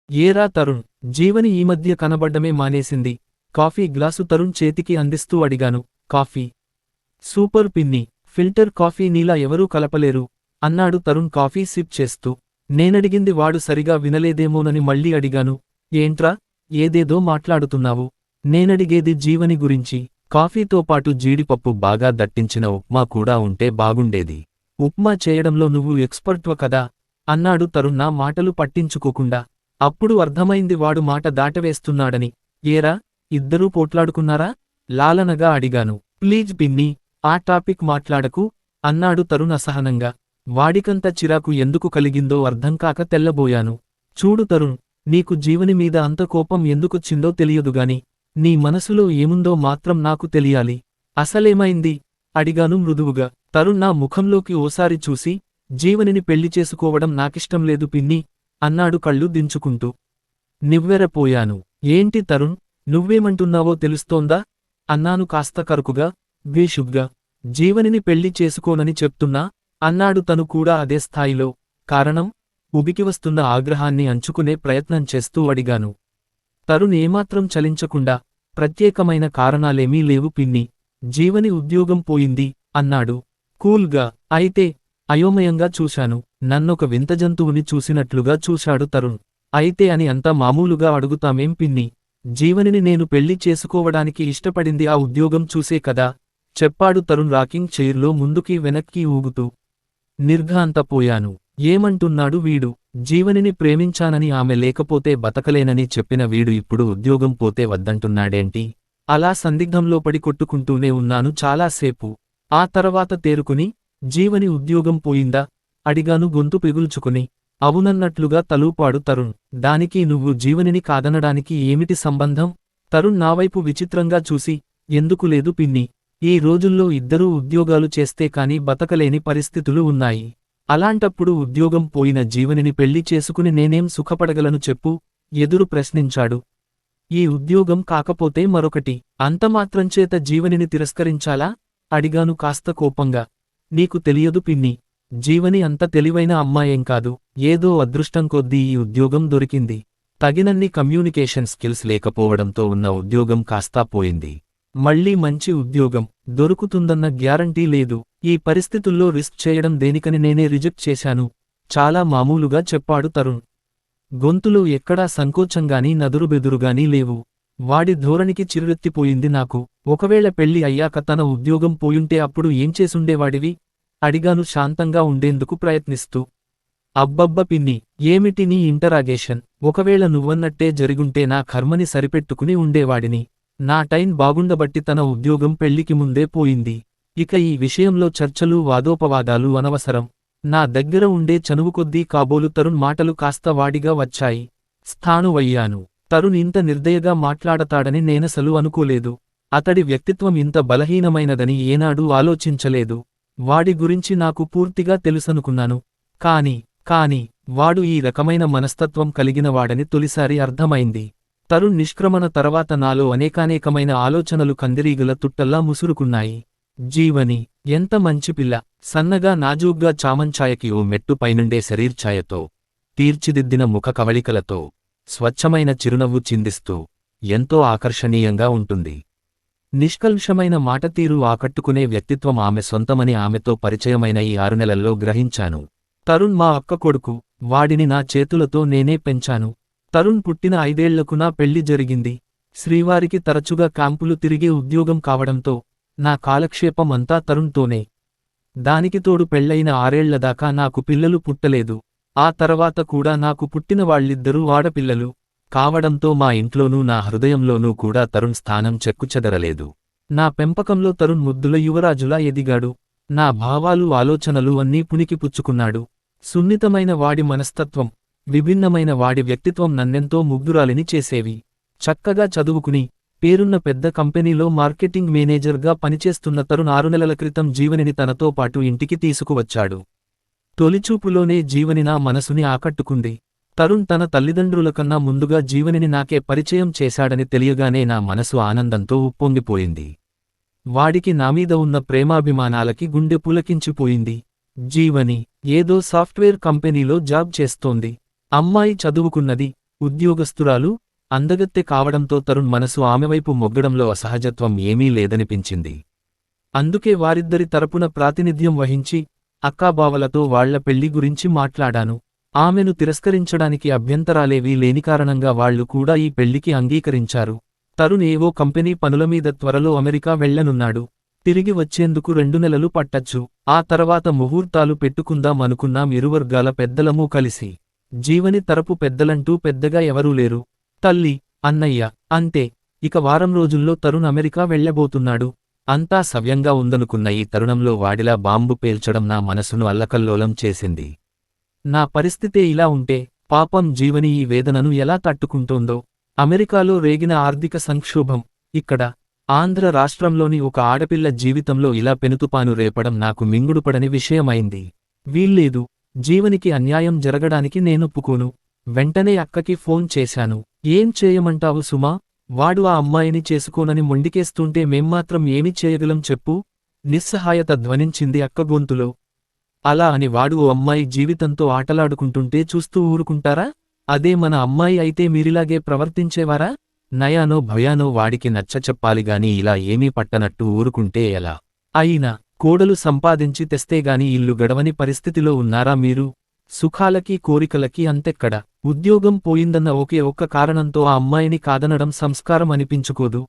ఏరా తరుణ్, జీవని ఈ మధ్య కనబడ్డమే మానేసింది. కాఫీ గ్లాసు తరుణ్ చేతికి అందిస్తూ అడిగాను. కాఫీ సూపర్ పిన్ని, ఫిల్టర్ కాఫీ నీలా ఎవరూ కలపలేరు అన్నాడు తరుణ్ కాఫీ సిప్ చేస్తూ. నేనడిగింది వాడు సరిగా వినలేదేమోనని మళ్ళీ అడిగాను. ఏంట్రా, ఏదేదో మాట్లాడుతున్నావు? నేనడిగేది జీవని గురించి. కాఫీతో పాటు జీడిపప్పు బాగా దట్టించిన ఉప్మా కూడా ఉంటే బాగుండేది. ఉప్మా చేయడంలో నువ్వు ఎక్స్పర్ట్వ కదా అన్నాడు తరుణ్ నా మాటలు పట్టించుకోకుండా. అప్పుడు అర్థమైంది వాడు మాట దాటవేస్తున్నాడని. ఏరా, ఇద్దరూ పోట్లాడుకున్నారా? లాలనగా అడిగాను. ప్లీజ్ పిన్ని, ఆ టాపిక్ మాట్లాడకు అన్నాడు తరుణ్ అసహనంగా. వాడికంత చిరాకు ఎందుకు కలిగిందో అర్థంకాక తెల్లబోయాను. చూడు తరుణ్, నీకు జీవని మీద అంత కోపం ఎందుకొచ్చిందో తెలియదుగాని నీ మనసులో ఏముందో మాత్రం నాకు తెలియాలి. అసలేమైంది అడిగాను మృదువుగా. తరుణ్ నా ముఖంలోకి ఓసారి చూసి, జీవనిని పెళ్లి చేసుకోవడం నాకిష్టం లేదు పిన్ని అన్నాడు కళ్ళు దించుకుంటూ. నివ్వెరపోయాను. ఏంటి తరుణ్, నువ్వేమంటున్నావో తెలుస్తోందా అన్నాను కాస్త కరుకుగా, వేషుగ్గా. జీవనిని పెళ్లి చేసుకోనని చెప్తున్నా అన్నాడు తను కూడా అదే స్థాయిలో. కారణం? ఉబికివస్తున్న ఆగ్రహాన్ని అంచుకునే ప్రయత్నం చేస్తూ అడిగాను. తరుణ్ ఏమాత్రం చలించకుండా, ప్రత్యేకమైన కారణాలేమీ లేవు పిన్ని, జీవని ఉద్యోగం పోయింది అన్నాడు కూల్గా. అయితే? అయోమయంగా చూశాను. నన్నొక వింత జంతువుని చూసినట్లుగా చూశాడు తరుణ్. అయితే అని అంత మామూలుగా అడుగుతామేం పిన్ని? జీవనిని నేను పెళ్లి చేసుకోవడానికి ఇష్టపడింది ఆ ఉద్యోగం చూసే కదా చెప్పాడు తరుణ్ రాకింగ్ చైర్లో ముందుకి వెనక్కి ఊగుతూ. నిర్ఘాంతపోయాను. ఏమంటున్నాడు వీడు? జీవనిని ప్రేమించానని ఆమె లేకపోతే బతకలేనని చెప్పిన వీడు ఇప్పుడు ఉద్యోగం పోతే వద్దంటున్నాడేంటి? అలా సందిగ్ధంలో పడి కొట్టుకుంటూనే ఉన్నాను చాలాసేపు. ఆ తర్వాత తేరుకుని, జీవని ఉద్యోగం పోయిందా అడిగాను గొంతు పిగుల్చుకుని. అవునన్నట్లుగా తలూపాడు తరుణ్. దానికి నువ్వు జీవనిని కాదనడానికి ఏమిటి సంబంధం? తరుణ్ నావైపు విచిత్రంగా చూసి, ఎందుకు లేదు పిన్ని, ఈ రోజుల్లో ఇద్దరూ ఉద్యోగాలు చేస్తే కాని బతకలేని పరిస్థితులు ఉన్నాయి. అలాంటప్పుడు ఉద్యోగం పోయిన జీవనిని పెళ్లి చేసుకుని నేనేం సుఖపడగలను చెప్పు ఎదురు ప్రశ్నించాడు. ఈ ఉద్యోగం కాకపోతే మరొకటి, అంతమాత్రంచేత జీవనిని తిరస్కరించాలా అడిగాను కాస్త కోపంగా. నీకు తెలియదు పిన్ని, జీవని అంత తెలివైన అమ్మాయేం కాదు. ఏదో అదృష్టం కొద్దీ ఈ ఉద్యోగం దొరికింది. తగినన్ని కమ్యూనికేషన్ స్కిల్స్ లేకపోవడంతో ఉన్న ఉద్యోగం కాస్తా పోయింది. మళ్ళీ మంచి ఉద్యోగం దొరుకుతుందన్న గ్యారంటీ లేదు. ఈ పరిస్థితుల్లో రిస్క్ చేయడం దేనికని నేనే రిజెక్ట్ చేశాను చాలా మామూలుగా చెప్పాడు తరుణ్. గొంతులో ఎక్కడా సంకోచంగానీ నదురుబెదురుగానీ లేవు. వాడి ధోరణికి చిరురెత్తిపోయింది నాకు. ఒకవేళ పెళ్లి అయ్యాక తన ఉద్యోగం పోయుంటే అప్పుడు ఏం చేసుండేవాడివి అడిగాను శాంతంగా ఉండేందుకు ప్రయత్నిస్తూ. అబ్బబ్బ పిన్ని, ఏమిటి నీ ఇంటరాగేషన్? ఒకవేళ నువ్వన్నట్టే జరిగుంటే నా కర్మని సరిపెట్టుకుని ఉండేవాడిని. నా టైం బాగుండబట్టి తన ఉద్యోగం పెళ్లికి ముందే పోయింది. ఇక ఈ విషయంలో చర్చలు వాదోపవాదాలు అనవసరం. నా దగ్గర ఉండే చనువుకొద్దీ కాబోలు తరుణ్ మాటలు కాస్త వాడిగా వచ్చాయి. స్థాణువయ్యాను. తరుణ్ ఇంత నిర్దయగా మాట్లాడతాడని నేనసలు అనుకోలేదు. అతడి వ్యక్తిత్వం ఇంత బలహీనమైనదని ఏనాడూ ఆలోచించలేదు. వాడి గురించి నాకు పూర్తిగా తెలుసనుకున్నాను. కాని వాడు ఈ రకమైన మనస్తత్వం కలిగినవాడని తొలిసారి అర్థమైంది. తరుణ్ నిష్క్రమణ తర్వాత నాలో అనేకానేకమైన ఆలోచనలు కందిరీగల తుట్టల్లా ముసురుకున్నాయి. జీవని ఎంత మంచి పిల్ల, సన్నగా నాజూగ్గా చామంఛాయకి ఓ మెట్టు పైనుండే శరీర్ఛాయతో, తీర్చిదిద్దిన ముఖ కవళికలతో, స్వచ్ఛమైన చిరునవ్వు చిందిస్తూ ఎంతో ఆకర్షణీయంగా ఉంటుంది. నిష్కల్షమైన మాటతీరు ఆకట్టుకునే వ్యక్తిత్వం ఆమె సొంతమని ఆమెతో పరిచయమైన ఈ 6 నెలల్లో గ్రహించాను. తరుణ్ మా అక్క కొడుకు. వాడిని నా చేతులతో నేనే పెంచాను. తరుణ్ పుట్టిన 5 ఏళ్లకు నా పెళ్లి జరిగింది. శ్రీవారికి తరచుగా క్యాంపులు తిరిగే ఉద్యోగం కావడంతో నా కాలక్షేపం అంతా తరుణ్తోనే. దానికి తోడు పెళ్లైన 6 ఏళ్లదాకా నాకు పిల్లలు పుట్టలేదు. ఆ తర్వాత కూడా నాకు పుట్టిన వాళ్ళిద్దరూ ఆడపిల్లలు కావడంతో మా ఇంట్లోనూ నా హృదయంలోనూ కూడా తరుణ్ స్థానం చెక్కుచెదరలేదు. నా పెంపకంలో తరుణ్ ముద్దుల యువరాజులా ఎదిగాడు. నా భావాలు ఆలోచనలు అన్నీ పుణికిపుచ్చుకున్నాడు. సున్నితమైన వాడి మనస్తత్వం, విభిన్నమైన వాడి వ్యక్తిత్వం నన్నెంతో ముగ్ధురాలిని చేసేవి. చక్కగా చదువుకుని పేరున్న పెద్ద కంపెనీలో మార్కెటింగ్ మేనేజర్గా పనిచేస్తున్న తరుణ్ 6 నెలల క్రితం జీవనిని తనతో పాటు ఇంటికి తీసుకువచ్చాడు. తొలిచూపులోనే జీవని నా మనసుని ఆకట్టుకుంది. తరుణ్ తన తల్లిదండ్రులకన్నా ముందుగా జీవనిని నాకే పరిచయం చేశాడని తెలియగానే నా మనసు ఆనందంతో ఉప్పొంగిపోయింది. వాడికి నామీద ఉన్న ప్రేమాభిమానాలకి గుండె పులకించిపోయింది. జీవని ఏదో సాఫ్ట్వేర్ కంపెనీలో జాబ్ చేస్తోంది. అమ్మాయి చదువుకున్నది, ఉద్యోగస్తురాలు, అందగత్తె కావడంతో తరుణ్ మనసు ఆమెవైపు మొగ్గడంలో అసహజత్వం ఏమీ లేదనిపించింది. అందుకే వారిద్దరి తరపున ప్రాతినిధ్యం వహించి అక్కాబావలతో వాళ్ల పెళ్లి గురించి మాట్లాడాను. ఆమెను తిరస్కరించడానికి అభ్యంతరాలేవీ లేని కారణంగా వాళ్లు కూడా ఈ పెళ్లికి అంగీకరించారు. తరుణ్ ఏవో కంపెనీ పనులమీద త్వరలో అమెరికా వెళ్లనున్నాడు. తిరిగి వచ్చేందుకు 2 నెలలు పట్టచ్చు. ఆ తర్వాత ముహూర్తాలు పెట్టుకుందాం అనుకున్నాం ఇరువర్గాల పెద్దలమూ కలిసి. జీవని తరపు పెద్దలంటూ పెద్దగా ఎవరూ లేరు. తల్లి, అన్నయ్య, అంతే. ఇక వారం రోజుల్లో తరుణ్ అమెరికా వెళ్లబోతున్నాడు. అంతా సవ్యంగా ఉందనుకున్న ఈ తరుణంలో వాడిలా బాంబు పేల్చడం నా మనసును అల్లకల్లోలం చేసింది. నా పరిస్థితే ఇలా ఉంటే పాపం జీవని ఈ వేదనను ఎలా తట్టుకుంటోందో. అమెరికాలో రేగిన ఆర్థిక సంక్షోభం, ఇక్కడ ఆంధ్ర రాష్ట్రంలోని ఒక ఆడపిల్ల జీవితంలో ఇలా పెనుతుపాను రేపడం నాకు మింగుడుపడని విషయమైంది. వీల్లేదు, జీవనికి అన్యాయం జరగడానికి నేనొప్పుకోను. వెంటనే అక్కకి ఫోన్ చేశాను. ఏం చేయమంటావు సుమా? వాడు ఆ అమ్మాయిని చేసుకోనని మొండికేస్తుంటే మేమ్మాత్రం ఏమి చేయగలం చెప్పు? నిస్సహాయత ధ్వనించింది అక్క గొంతులో. అలా అని వాడు ఓ అమ్మాయి జీవితంతో ఆటలాడుకుంటుంటే చూస్తూ ఊరుకుంటారా? అదే మన అమ్మాయి అయితే మీరిలాగే ప్రవర్తించేవారా? నయానో భయానో వాడికి నచ్చచెప్పాలిగాని ఇలా ఏమీ పట్టనట్టు ఊరుకుంటే ఎలా? అయినా కోడలు సంపాదించి తెస్తేగాని ఇల్లు గడవని పరిస్థితిలో ఉన్నారా మీరు? సుఖాలకి కోరికలకి అంతెక్కడ? ఉద్యోగం పోయిందన్న ఒకే ఒక్క కారణంతో ఆ అమ్మాయిని కాదనడం సంస్కారం అనిపించుకోదు.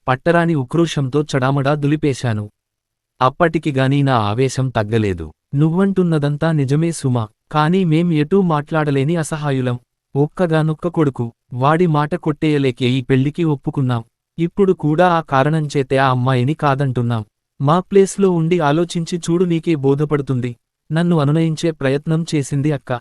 పట్టరాని ఉక్రోషంతో చడామడా దులిపేశాను. అప్పటికిగాని నా ఆవేశం తగ్గలేదు. నువ్వంటున్నదంతా నిజమే సుమా, కానీ మేం ఎటూ మాట్లాడలేని అసహాయులం. ఒక్కగానొక్క కొడుకు, వాడి మాట కొట్టేయలేకే ఈ పెళ్లికి ఒప్పుకున్నాం. ఇప్పుడు కూడా ఆ కారణంచేతే ఆ అమ్మాయిని కాదంటున్నాం. మా ప్లేస్లో ఉండి ఆలోచించి చూడు, నీకే బోధపడుతుంది. నన్ను అనునయించే ప్రయత్నం చేసింది అక్క.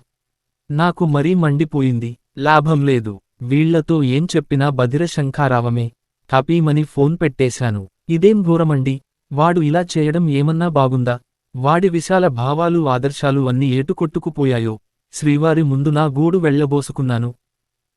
నాకు మరీ మండిపోయింది. లాభం లేదు. వీళ్లతో ఏం చెప్పినా బధిర శంఖారావమే. కపీమని ఫోన్ పెట్టేశాను. ఇదేం ఘోరమండి, వాడు ఇలా చేయడం ఏమన్నా బాగుందా? వాడి విశాల భావాలు ఆదర్శాలు అన్నీ ఏటుకొట్టుకుపోయాయో. శ్రీవారి ముందు నా గూడు వెళ్లబోసుకున్నాను.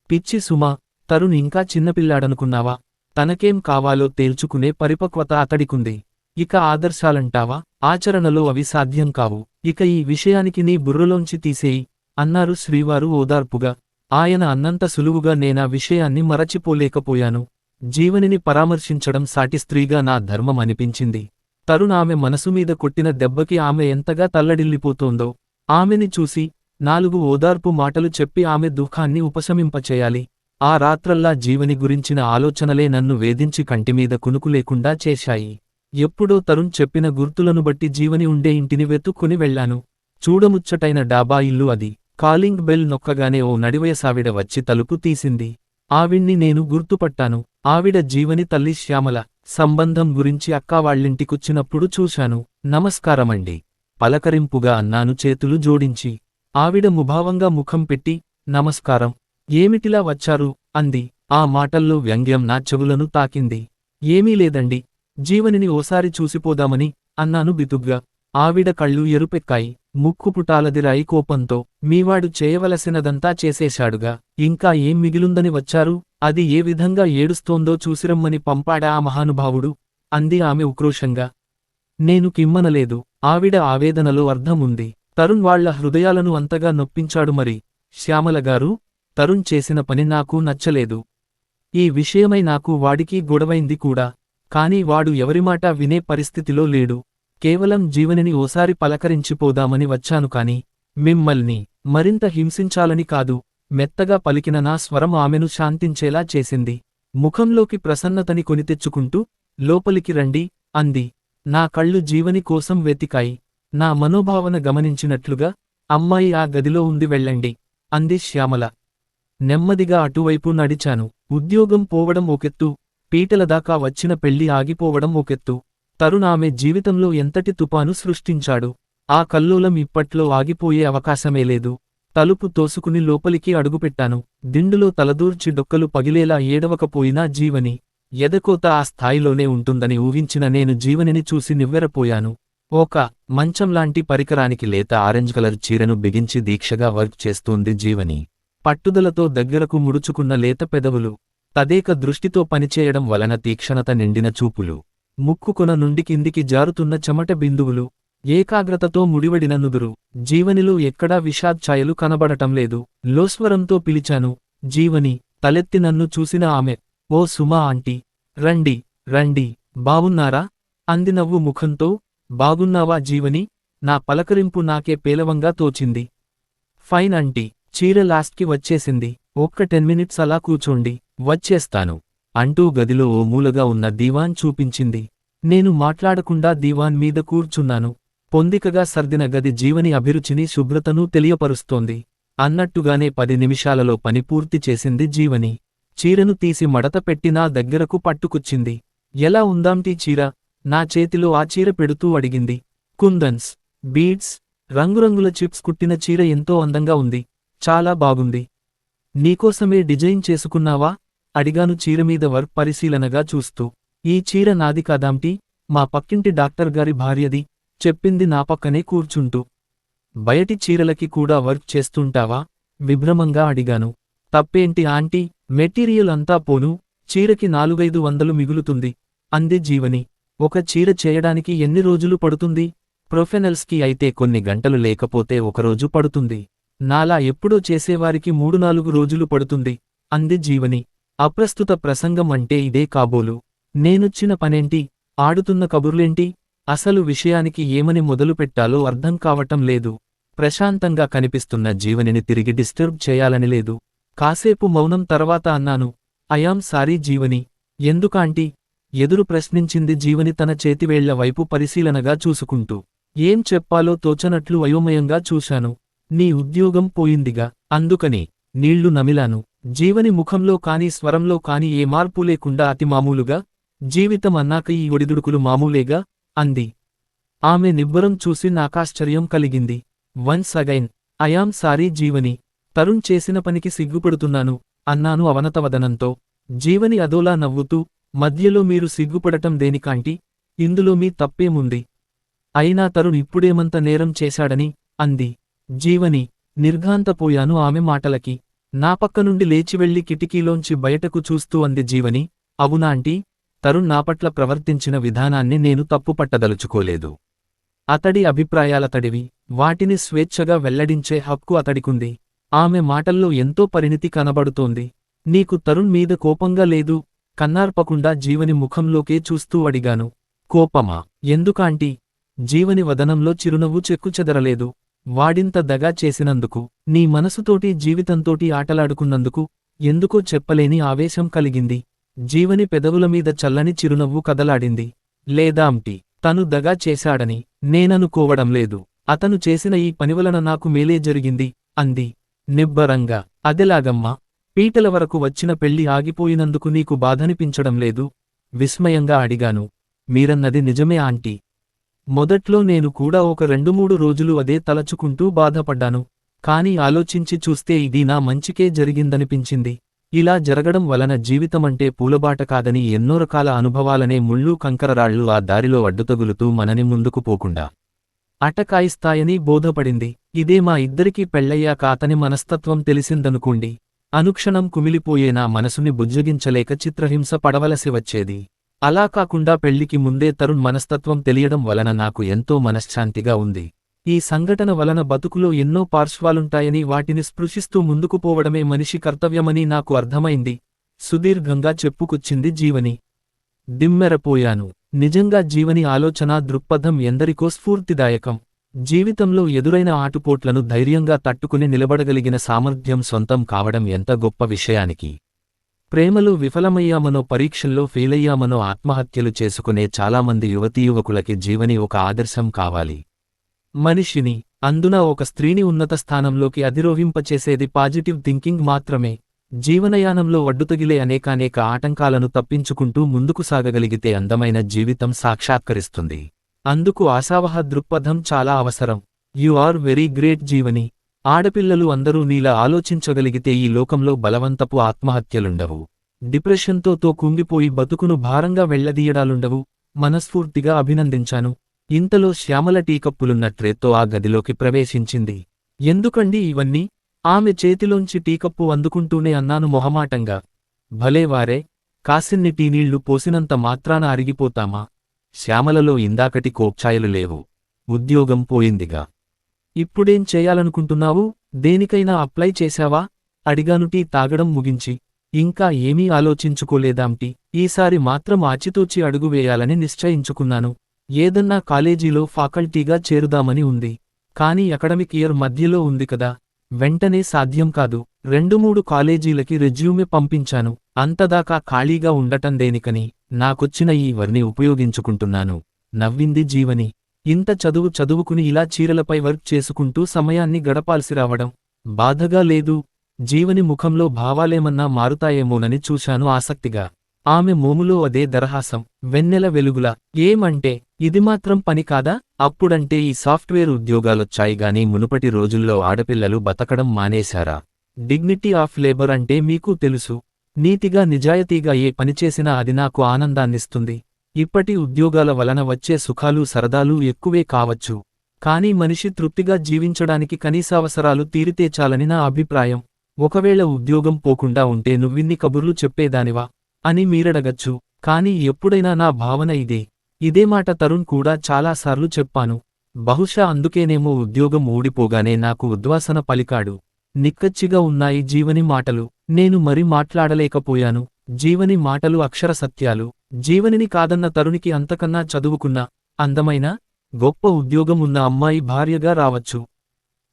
పిచ్చి సుమా, తరుణ్ ఇంకా చిన్నపిల్లాడనుకున్నావా? తనకేం కావాలో తేల్చుకునే పరిపక్వత అతడికుంది. ఇక ఆదర్శాలంటావా? ఆచరణలో అవి సాధ్యం కావు. ఇక ఈ విషయానికి నీ బుర్రలోంచి తీసేయి అన్నారు శ్రీవారు ఓదార్పుగా. ఆయన అన్నంత సులువుగా నేనా విషయాన్ని మరచిపోలేకపోయాను. జీవనిని పరామర్శించడం సాటి స్త్రీగా నా ధర్మం అనిపించింది. తరుణ్ ఆమె మనసుమీద కొట్టిన దెబ్బకి ఆమె ఎంతగా తల్లడిల్లిపోతోందో. ఆమెని చూసి 4 ఓదార్పు మాటలు చెప్పి ఆమె దుఃఖాన్ని ఉపశమింపచేయాలి. ఆ రాత్రల్లా జీవని గురించిన ఆలోచనలే నన్ను వేధించి కంటిమీద కునుకు లేకుండా చేశాయి. ఎప్పుడో తరుణ్ చెప్పిన గుర్తులను బట్టి జీవని ఉండే ఇంటిని వెతుక్కుని వెళ్లాను. చూడముచ్చటైన డాబా ఇల్లు అది. కాలింగ్ బెల్ నొక్కగానే ఓ నడివయసావిడ వచ్చి తలుపు తీసింది. ఆవిణ్ణి నేను గుర్తుపట్టాను. ఆవిడ జీవని తల్లి శ్యామల. సంబంధం గురించి అక్కావాళ్ళింటికొచ్చినప్పుడు చూశాను. నమస్కారమండి, పలకరింపుగా అన్నాను చేతులు జోడించి. ఆవిడ ముభావంగా ముఖం పెట్టి, నమస్కారం. ఏమిటిలా వచ్చారు? అంది. ఆ మాటల్లో వ్యంగ్యం నా చెవులను తాకింది. ఏమీ లేదండి, జీవనిని ఓసారి చూసిపోదామని అన్నాను బితుగ్గా. ఆవిడ కళ్ళు ఎరుపెక్కాయి. ముక్కుపుటాలదిరాయి కోపంతో. మీవాడు చేయవలసినదంతా చేసేశాడుగా, ఇంకా ఏం మిగిలుందని వచ్చారు? అది ఏ విధంగా ఏడుస్తోందో చూసిరమ్మని పంపాడా ఆ మహానుభావుడు? అంది ఆమె ఉక్రోషంగా. నేను కిమ్మనలేదు. ఆవిడ ఆవేదనలో అర్థముంది. తరుణ్ వాళ్ల హృదయాలను అంతగా నొప్పించాడు మరి. శ్యామలగారు, తరుణ్ చేసిన పని నాకు నచ్చలేదు. ఈ విషయమై నాకు వాడికి గొడవైంది కూడా. కాని వాడు ఎవరిమాట వినే పరిస్థితిలో లేడు. కేవలం జీవనిని ఓసారి పలకరించిపోదామని వచ్చాను కాని మిమ్మల్ని మరింత హింసించాలని కాదు. మెత్తగా పలికిన నా స్వరం ఆమెను శాంతించేలా చేసింది. ముఖంలోకి ప్రసన్నతని కొనితెచ్చుకుంటూ, లోపలికి రండి అంది. నా కళ్ళు జీవని కోసం వెతికాయి. నా మనోభావన గమనించినట్లుగా, అమ్మాయి ఆ గదిలో ఉంది, వెళ్ళండి అంది శ్యామల. నెమ్మదిగా అటువైపు నడిచాను. ఉద్యోగం పోవడం ఒకెత్తు, పీటలదాకా వచ్చిన పెళ్లి ఆగిపోవడం ఒకెత్తు. తరుణ్ ఆమె జీవితంలో ఎంతటి తుపాను సృష్టించాడు. ఆ కల్లోలం ఇప్పట్లో ఆగిపోయే అవకాశమే లేదు. తలుపు తోసుకుని లోపలికి అడుగుపెట్టాను. దిండులో తలదూర్చి డొక్కలు పగిలేలా ఏడవకపోయినా జీవని ఎదకోత ఆ స్థాయిలోనే ఉంటుందని ఊహించిన నేను జీవనిని చూసి నివ్వెరపోయాను. ఒక మంచంలాంటి పరికరానికి లేత ఆరెంజ్ కలర్ చీరను బిగించి దీక్షగా వర్క్ చేస్తోంది జీవని. పట్టుదలతో దగ్గరకు ముడుచుకున్న లేత పెదవులు, తదేక దృష్టితో పనిచేయడం వలన తీక్షణత నిండిన చూపులు, ముక్కుకొన నుండి కిందికి జారుతున్న చెమట బిందువులు, ఏకాగ్రతతో ముడివడిన నుదురు. జీవనిలో ఎక్కడా విషాదఛాయలు కనబడటం లేదు. లోస్వరంతో పిలిచాను, జీవని తలెత్తి నన్ను చూసిన ఆమె, ఓ సుమా ఆంటీ, రండి రండి, బావున్నారా అంది నవ్వు ముఖంతో. బాగున్నావా జీవని, నా పలకరింపు నాకే పేలవంగా తోచింది. ఫైన్ ఆంటీ, చీర లాస్ట్కి వచ్చేసింది, ఒక్క 10 మినిట్స్ అలా కూచోండి, వచ్చేస్తాను అంటూ గదిలో ఓ మూలగా ఉన్న దీవాన్ చూపించింది. నేను మాట్లాడకుండా దీవాన్ మీద కూర్చున్నాను. పొందికగా సర్దిన గది జీవని అభిరుచిని శుభ్రతను తెలియపరుస్తోంది. అన్నట్టుగానే 10 నిమిషాలలో పని పూర్తి చేసింది జీవని. చీరను తీసి మడత పెట్టి నా దగ్గరకు పట్టుకొచ్చింది. ఎలా ఉందాంటీ చీర, నా చేతిలో ఆ చీర పెడుతూ అడిగింది. కుందన్స్, బీడ్స్, రంగురంగుల చిప్స్ కుట్టిన చీర ఎంతో అందంగా ఉంది, చాలా బాగుంది. నీకోసమే డిజైన్ చేసుకున్నావా అడిగాను చీరమీద వర్క్ పరిశీలనగా చూస్తూ. ఈ చీర నాది కాదాంటీ, మా పక్కింటి డాక్టర్ గారి భార్యది, చెప్పింది నా పక్కనే కూర్చుంటూ. బయటి చీరలకి కూడా వర్క్ చేస్తుంటావా విభ్రమంగా అడిగాను. తప్పేంటి ఆంటీ, మెటీరియల్ అంతా పోను, చీరకి 400-500 మిగులుతుంది అంది జీవని. ఒక చీర చేయడానికి ఎన్ని రోజులు పడుతుంది? ప్రొఫెషనల్స్కి అయితే కొన్ని గంటలు లేకపోతే ఒకరోజు పడుతుంది. నాలా ఎప్పుడో చేసేవారికి 3-4 రోజులు పడుతుంది అంది జీవని. అప్రస్తుత ప్రసంగం అంటే ఇదే కాబోలు. నేనొచ్చిన పనేంటి, ఆడుతున్న కబుర్లేంటి, అసలు విషయానికి ఏమని మొదలుపెట్టాలో అర్థం కావటం లేదు. ప్రశాంతంగా కనిపిస్తున్న జీవనిని తిరిగి డిస్టర్బ్ చేయాలని లేదు. కాసేపు మౌనం తర్వాత అన్నాను, ఐయామ్ సారీ జీవని. ఎందుకాంటీ ఎదురు ప్రశ్నించింది జీవని తన చేతివేళ్ల వైపు పరిశీలనగా చూసుకుంటూ. ఏం చెప్పాలో తోచనట్లు అయోమయంగా చూశాను. నీ ఉద్యోగం పోయిందిగా, అందుకని నీళ్లు నమిలాను. జీవని ముఖంలో కాని స్వరంలో కాని ఏ మార్పు లేకుండా అతి మామూలుగా, జీవితం అన్నాక ఈ ఒడిదుడుకులు మామూలేగా అంది. ఆమె నిబ్బరం చూసి నాకాశ్చర్యం కలిగింది. Once again I'm sorry Jeevani, Tarun చేసిన పనికి సిగ్గుపడుతున్నాను అన్నాను అవనతవదనంతో. జీవని అదోలా నవ్వుతూ, మధ్యలో మీరు సిగ్గుపడటం దేనికాంటీ, ఇందులో మీ తప్పేముంది? అయినా తరుణ్ ఇప్పుడేమంత నేరం చేశాడని అంది జీవని. నిర్ఘాంతపోయాను ఆమె మాటలకి. నా పక్క నుండి లేచివెళ్లి కిటికీలోంచి బయటకు చూస్తూ అంది జీవని. అవునాంటీ, తరుణ్ నాపట్ల ప్రవర్తించిన విధానాన్ని నేను తప్పుపట్టదలుచుకోలేదు. అతడి అభిప్రాయాలతడివి, వాటిని స్వేచ్ఛగా వెల్లడించే హక్కు అతడికుంది. ఆమె మాటల్లో ఎంతో పరిణితి కనబడుతోంది. నీకు తరుణ్ మీద కోపంగా లేదు? కన్నార్పకుండా జీవని ముఖంలోకే చూస్తూ అడిగాను. కోపమా, ఎందుకాంటీ? జీవని వదనంలో చిరునవ్వు చెక్కుచెదరలేదు. వాడింత దగా చేసినందుకు, నీ మనసుతోటి జీవితంతోటి ఆటలాడుకున్నందుకు, ఎందుకో చెప్పలేని ఆవేశం కలిగింది. జీవని పెదవులమీద చల్లని చిరునవ్వు కదలాడింది. లేదాంటీ, తను దగా చేశాడని నేననుకోవడం లేదు. అతను చేసిన ఈ పనివలన నాకు మేలే జరిగింది అంది నిబ్బరంగా. అదెలాగమ్మా? పీటల వరకు వచ్చిన పెళ్లి ఆగిపోయినందుకు నీకు బాధనిపించడం లేదు? విస్మయంగా అడిగాను. మీరన్నది నిజమే ఆంటీ. మొదట్లో నేను కూడా ఒక 2-3 రోజులు అదే తలచుకుంటూ బాధపడ్డాను. కాని ఆలోచించి చూస్తే ఇది నా మంచికే జరిగిందనిపించింది. ఇలా జరగడం వలన జీవితమంటే పూలబాట కాదని, ఎన్నో రకాల అనుభవాలనే ముళ్ళు కంకరరాళ్లు ఆ దారిలో అడ్డుతగులుతూ మనని ముందుకు పోకుండా అటకాయిస్తాయని బోధపడింది. ఇదే మా ఇద్దరికీ పెళ్లయ్యాక అతని మనస్తత్వం తెలిసిందనుకోండి, అనుక్షణం కుమిలిపోయే నా మనసుని బుజ్జగించలేక చిత్రహింస పడవలసి వచ్చేది. అలా కాకుండా పెళ్లికి ముందే తరుణ్ మనస్తత్వం తెలియడం వలన నాకు ఎంతో మనశ్శాంతిగా ఉంది. ఈ సంఘటన వలన బతుకులో ఎన్నో పార్శ్వాలుంటాయని, వాటిని స్పృశిస్తూ ముందుకు పోవడమే మనిషి కర్తవ్యమని నాకు అర్థమైంది సుదీర్ఘంగా చెప్పుకొచ్చింది జీవని. దిమ్మెరపోయాను. నిజంగా జీవని ఆలోచనా దృక్పథం ఎందరికో స్ఫూర్తిదాయకం. జీవితంలో ఎదురైన ఆటుపోట్లను ధైర్యంగా తట్టుకుని నిలబడగలిగిన సామర్థ్యం సొంతం కావడం ఎంత గొప్ప విషయానికి. ప్రేమలో విఫలమయ్యామనో, పరీక్షల్లో ఫెయిలయ్యామనో ఆత్మహత్యలు చేసుకునే చాలామంది యువతీయువకులకి జీవని ఒక ఆదర్శం కావాలి. మనిషిని, అందున ఒక స్త్రీని ఉన్నత స్థానంలోకి అధిరోహింపచేసేది పాజిటివ్ థింకింగ్ మాత్రమే. జీవనయానంలో అడ్డుతగిలే అనేకానేక ఆటంకాలను తప్పించుకుంటూ ముందుకు సాగగలిగితే అందమైన జీవితం సాక్షాత్కరిస్తుంది. అందుకు ఆశావహ దృక్పథం చాలా అవసరం. You are very great Jeevani. ఆడపిల్లలు అందరూ నీలా ఆలోచించగలిగితే ఈ లోకంలో బలవంతపు ఆత్మహత్యలుండవు. డిప్రెషన్తో కుంగిపోయి బతుకును భారంగా వెళ్లదీయడాలుండవు. మనస్ఫూర్తిగా అభినందించాను. ఇంతలో శ్యామల టీకప్పులున్న ట్రేతో ఆ గదిలోకి ప్రవేశించింది. ఎందుకండి ఇవన్నీ? ఆమె చేతిలోంచి టీకప్పు అందుకుంటూనే అన్నాను మొహమాటంగా. భలేవారే, కాసిన్ని టీనీళ్లు పోసినంత మాత్రాన అరిగిపోతామా? శ్యామలలో ఇందాకటి కోప్చాయలు లేవు. ఉద్యోగం పోయిందిగా. ఇప్పుడేం చేయాలనుకుంటున్నావు? దేనికైనా అప్లై చేశావా అడిగాను టీ తాగడం ముగించి. ఇంకా ఏమీ ఆలోచించుకోలేదాంటీ. ఈసారి మాత్రం ఆచితూచి అడుగు వేయాలని నిశ్చయించుకున్నాను. ఏదన్నా కాలేజీలో ఫ్యాకల్టీగా చేరుదామని ఉంది. కానీ అకడమిక్ ఇయర్ మధ్యలో ఉంది కదా. వెంటనే సాధ్యం కాదు. 2-3 కాలేజీలకి రెజ్యూమె పంపించాను. అంతదాకా ఖాళీగా ఉండటం దేనికని నాకొచ్చిన ఈ వర్ని ఉపయోగించుకుంటున్నాను. నవ్వింది జీవని. ఇంత చదువుకుని ఇలా చీరలపై వర్క్ చేసుకుంటూ సమయాన్ని గడపాల్సి రావడం బాధగా లేదు. జీవని ముఖంలో భావాలేమన్నా మారుతాయేమోనని చూశాను ఆసక్తిగా. ఆమె మోములో అదే దరహాసం, వెన్నెల వెలుగులా. ఏమంటే ఇది మాత్రం పని కాదా? అప్పుడంటే ఈ సాఫ్ట్వేర్ ఉద్యోగాలొచ్చాయిగాని మునుపటి రోజుల్లో ఆడపిల్లలు బతకడం మానేశారా? డిగ్నిటీ ఆఫ్ లేబర్ అంటే మీకు తెలుసు. నీతిగా నిజాయితీగా ఏ పనిచేసినా అది నాకు ఆనందాన్నిస్తుంది. ఇప్పటి ఉద్యోగాల వలన వచ్చే సుఖాలు సరదాలు ఎక్కువే కావచ్చు. కానీ మనిషి తృప్తిగా జీవించడానికి కనీసావసరాలు తీరితే చాలని నా అభిప్రాయం. ఒకవేళ ఉద్యోగం పోకుండా ఉంటే నువ్విన్ని కబుర్లు చెప్పేదానివా అని మీరడగచ్చు. కానీ ఎప్పుడైనా నా భావన ఇదే. ఇదే మాట తరుణ్ కూడా చాలాసార్లు చెప్పాను. బహుశా అందుకేనేమో ఉద్యోగం ఊడిపోగానే నాకు ఉద్వాసన పలికాడు. నిక్కచ్చిగా ఉన్నాయి జీవని మాటలు. నేను మరి మాట్లాడలేకపోయాను. జీవని మాటలు అక్షర సత్యాలు. జీవనిని కాదన్న తరుణికి అంతకన్నా చదువుకున్న, అందమైన, గొప్ప ఉద్యోగం ఉన్న అమ్మాయి భార్యగా రావచ్చు.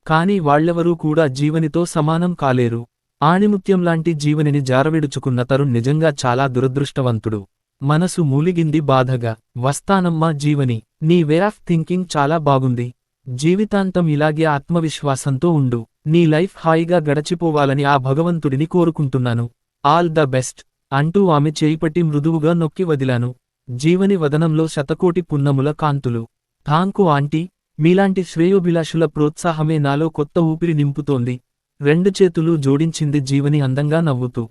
కానీ వాళ్ళెవరూ కూడా జీవనితో సమానం కాలేరు. ఆణిముత్యంలాంటి జీవనిని జారవిడుచుకున్న తరుణ్ నిజంగా చాలా దురదృష్టవంతుడు. మనసు మూలిగింది బాధగా. వస్తానమ్మా జీవని. నీ వే ఆఫ్ థింకింగ్ చాలా బాగుంది. జీవితాంతం ఇలాగే ఆత్మవిశ్వాసంతో ఉండు. నీ లైఫ్ హాయిగా గడచిపోవాలని ఆ భగవంతుడిని కోరుకుంటున్నాను. ఆల్ ద బెస్ట్ అంటూ ఆమె చేయిపట్టి మృదువుగా నొక్కి వదిలాను. జీవని వదనంలో శతకోటి పున్నముల కాంతులు. Thank you aunty. మీలాంటి శ్రేయోభిలాషుల ప్రోత్సాహమే నాలో కొత్త ఊపిరి నింపుతోంది. 2 చేతులు జోడించింది జీవని అందంగా నవ్వుతూ.